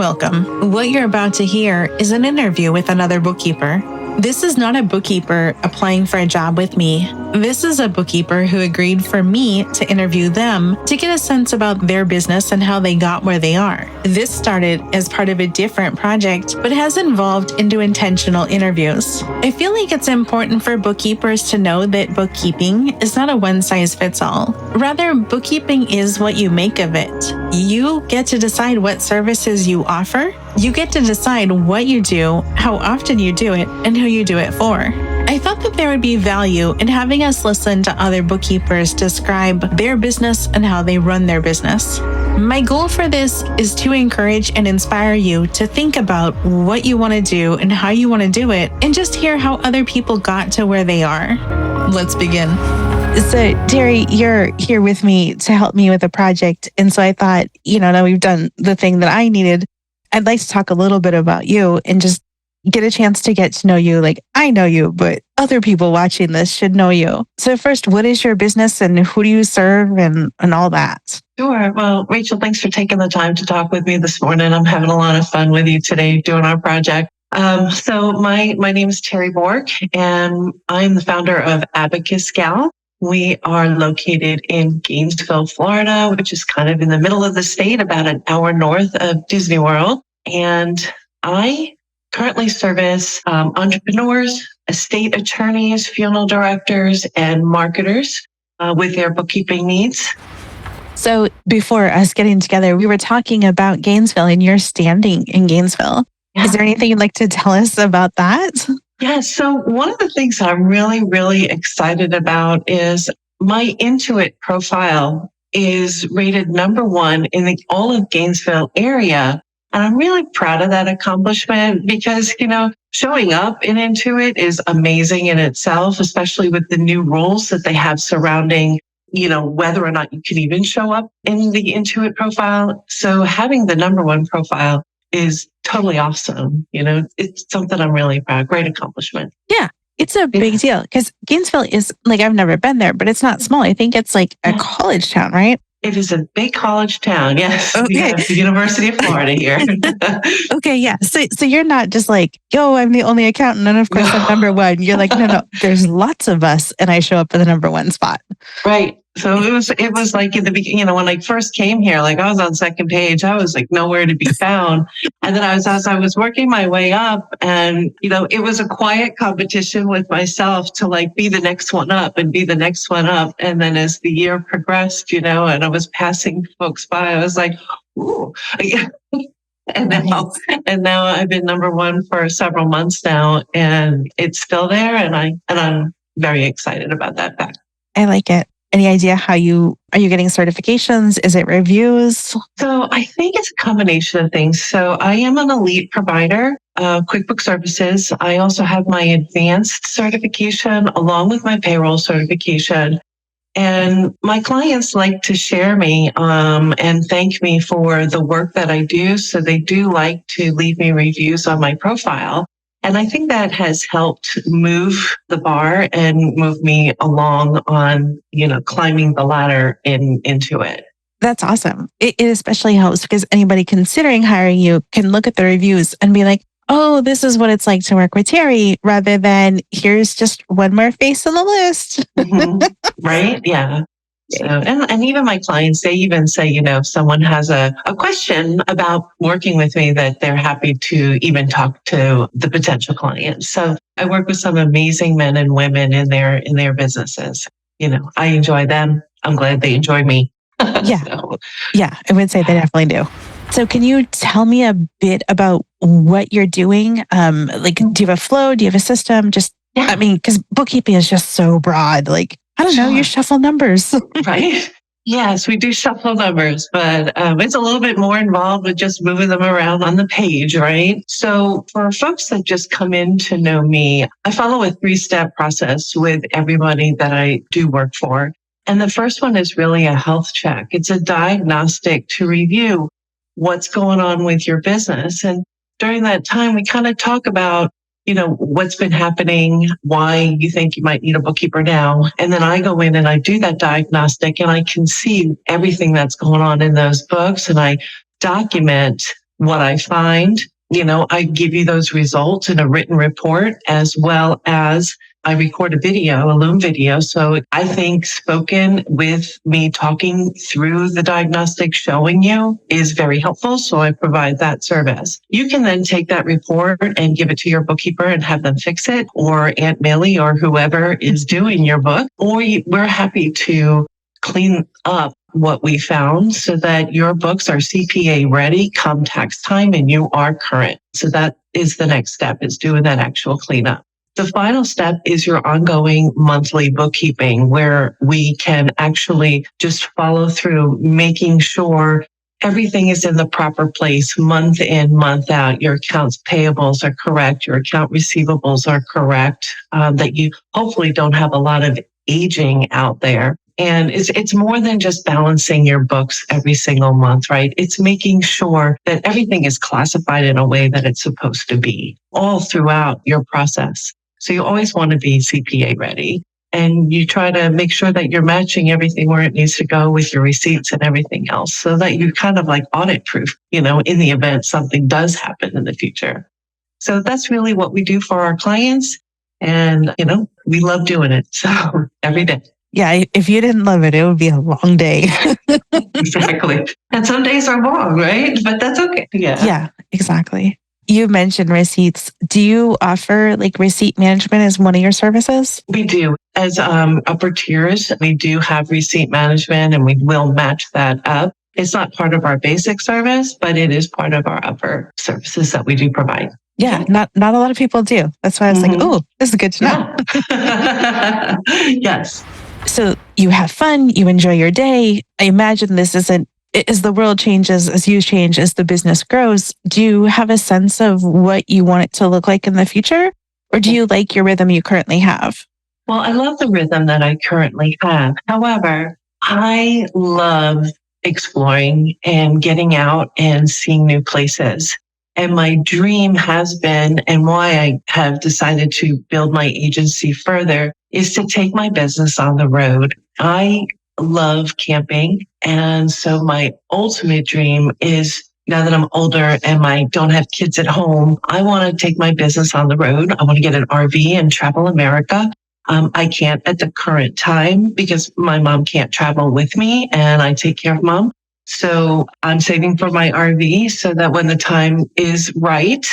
welcome. What you're about to hear is an interview with another bookkeeper. This is not a bookkeeper applying for a job with me. This is a bookkeeper who agreed for me to interview them to get a sense about their business and how they got where they are. This started as part of a different project, but has evolved into intentional interviews. I feel like it's important for bookkeepers to know that bookkeeping is not a one-size-fits-all. Rather, bookkeeping is what you make of it. You get to decide what services you offer. You get to decide what you do, how often you do it, and who you do it for. I thought that there would be value in having us listen to other bookkeepers describe their business and how they run their business. My goal for this is to encourage and inspire you to think about what you want to do and how you want to do it, and just hear how other people got to where they are. Let's begin. So, Terri, you're here with me to help me with a project. And so I thought, now we've done the thing that I needed. I'd like to talk a little bit about you and just get a chance to get to know you. Like, I know you, but other people watching this should know you. So first, what is your business and who do you serve and all that? Sure. Well, Rachel, thanks for taking the time to talk with me this morning. I'm having a lot of fun with you today doing our project. So my name is Terri Bork, and I'm the founder of Abacus Gal. We are located in Gainesville, Florida, which is kind of in the middle of the state, about an hour north of Disney World. And I currently service entrepreneurs, estate attorneys, funeral directors, and marketers with their bookkeeping needs. So before us getting together, we were talking about Gainesville and your standing in Gainesville. Yeah. Is there anything you'd like to tell us about that? Yeah, so one of the things I'm really, really excited about is my Intuit profile is rated number 1 in the all of Gainesville area. And I'm really proud of that accomplishment because, showing up in Intuit is amazing in itself, especially with the new rules that they have surrounding, whether or not you can even show up in the Intuit profile. So having the number 1 profile is totally awesome. It's something I'm really proud. Great accomplishment. Yeah. It's a big deal because Gainesville is I've never been there, but it's not small. I think it's like a college town, right? It is a big college town. Yes. Okay. We have the University of Florida here. Okay. Yeah. So you're not just like, yo, I'm the only accountant. And of course I'm number 1. You're like, no, there's lots of us. And I show up in the number 1 spot. Right. So it was like in the beginning, when I first came here, like I was on second page, I was like nowhere to be found. And then as I was working my way up, and, it was a quiet competition with myself to like be the next one up and be the next one up. And then as the year progressed, and I was passing folks by, I was like, ooh. And now I've been number 1 for several months now, and it's still there. And I'm very excited about that fact. I like it. Any idea are you getting certifications? Is it reviews? So I think it's a combination of things. So I am an elite provider of QuickBooks services. I also have my advanced certification along with my payroll certification. And my clients like to share me and thank me for the work that I do. So they do like to leave me reviews on my profile. And I think that has helped move the bar and move me along on, climbing the ladder into it. That's awesome. It especially helps because anybody considering hiring you can look at the reviews and be like, oh, this is what it's like to work with Terri, rather than here's just one more face on the list. Mm-hmm. Right? Yeah. So, and even my clients, they even say, if someone has a question about working with me, that they're happy to even talk to the potential clients. So I work with some amazing men and women in their businesses. I enjoy them. I'm glad they enjoy me. Yeah. Yeah, I would say they definitely do. So can you tell me a bit about what you're doing? Do you have a flow? Do you have a system? Because bookkeeping is just so broad. Like, I don't know, you shuffle numbers. Right? Yes, we do shuffle numbers, but it's a little bit more involved with just moving them around on the page, right? So for folks that just come in to know me, I follow a 3-step process with everybody that I do work for. And the first one is really a health check. It's a diagnostic to review what's going on with your business. And during that time, we kind of talk about what's been happening, why you think you might need a bookkeeper now. And then I go in and I do that diagnostic and I can see everything that's going on in those books and I document what I find. I give you those results in a written report, as well as I record a Loom video. So I think spoken with me talking through the diagnostic, showing you, is very helpful. So I provide that service. You can then take that report and give it to your bookkeeper and have them fix it, or Aunt Millie or whoever is doing your book, or we're happy to clean up what we found so that your books are CPA ready come tax time and you are current. So that is the next step, is doing that actual cleanup. The final step is your ongoing monthly bookkeeping, where we can actually just follow through, making sure everything is in the proper place month in, month out. Your accounts payables are correct. Your account receivables are correct, that you hopefully don't have a lot of aging out there. And it's more than just balancing your books every single month, right? It's making sure that everything is classified in a way that it's supposed to be all throughout your process. So you always want to be CPA ready, and you try to make sure that you're matching everything where it needs to go with your receipts and everything else, so that you're kind of like audit proof, in the event something does happen in the future. So that's really what we do for our clients. And, we love doing it. So every day. Yeah, if you didn't love it, it would be a long day. Exactly. And some days are long, right? But that's okay. Yeah, exactly. You mentioned receipts. Do you offer receipt management as one of your services? We do. As upper tiers, we do have receipt management, and we will match that up. It's not part of our basic service, but it is part of our upper services that we do provide. Yeah, not a lot of people do. That's why I was like, oh, this is good to know. Yeah. Yes. So you have fun, you enjoy your day. I imagine this isn't, as the world changes, as you change, as the business grows, do you have a sense of what you want it to look like in the future? Or do you like your rhythm you currently have? Well, I love the rhythm that I currently have. However, I love exploring and getting out and seeing new places. And my dream has been, and why I have decided to build my agency further, is to take my business on the road. I love camping. And so my ultimate dream is, now that I'm older and I don't have kids at home, I want to take my business on the road. I want to get an RV and travel America. I can't at the current time because my mom can't travel with me, and I take care of mom. So I'm saving for my RV so that when the time is right,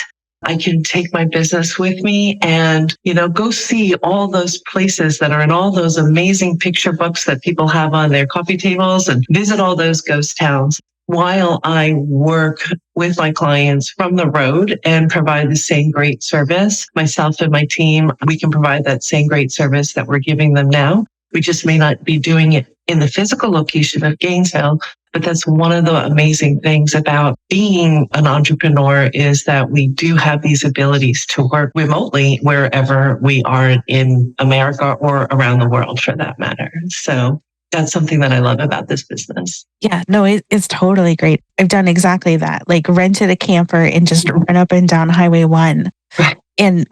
I can take my business with me and, go see all those places that are in all those amazing picture books that people have on their coffee tables, and visit all those ghost towns while I work with my clients from the road and provide the same great service. Myself and my team, we can provide that same great service that we're giving them now. We just may not be doing it in the physical location of Gainesville. But that's one of the amazing things about being an entrepreneur, is that we do have these abilities to work remotely wherever we are in America or around the world, for that matter. So that's something that I love about this business. Yeah, no, it's totally great. I've done exactly that, rented a camper and just run up and down Highway 1. Right. And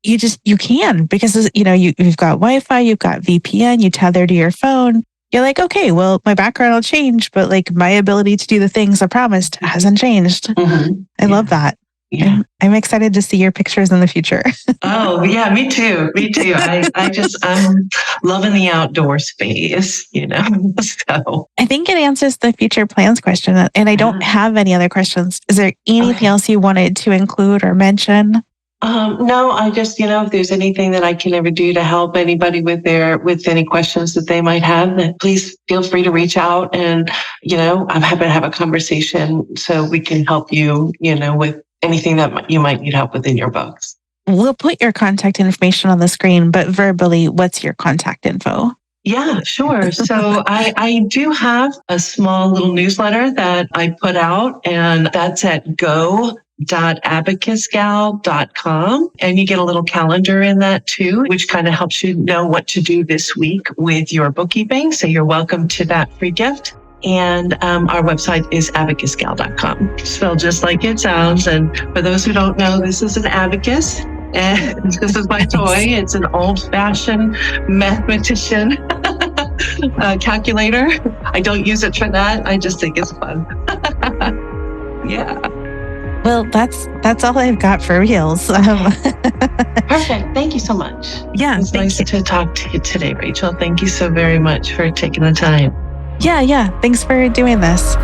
you can, because, you've got Wi-Fi, you've got VPN, you tether to your phone. You're like, okay, well, my background will change, but my ability to do the things I promised hasn't changed. Mm-hmm. I love that. Yeah. I'm excited to see your pictures in the future. Oh, yeah, me too. I'm loving the outdoor space, so. I think it answers the future plans question, and I don't have any other questions. Is there anything else you wanted to include or mention? No, I just, if there's anything that I can ever do to help anybody with any questions that they might have, then please feel free to reach out, and, I'm happy to have a conversation so we can help you, with anything that you might need help with in your books. We'll put your contact information on the screen, but verbally, what's your contact info? Yeah, sure. So I do have a small little newsletter that I put out, and that's at go.abacusgal.com. And you get a little calendar in that too, which kind of helps you know what to do this week with your bookkeeping. So you're welcome to that free gift. And our website is abacusgal.com, spelled just like it sounds. And for those who don't know, this is an abacus. And this is my toy. It's an old-fashioned mathematician calculator. I don't use it for that. I just think it's fun. Yeah. Well, that's all I've got for reels. Perfect. Thank you so much. Yeah, It was nice to talk to you today, Rachel. Thank you so very much for taking the time. Yeah. Thanks for doing this.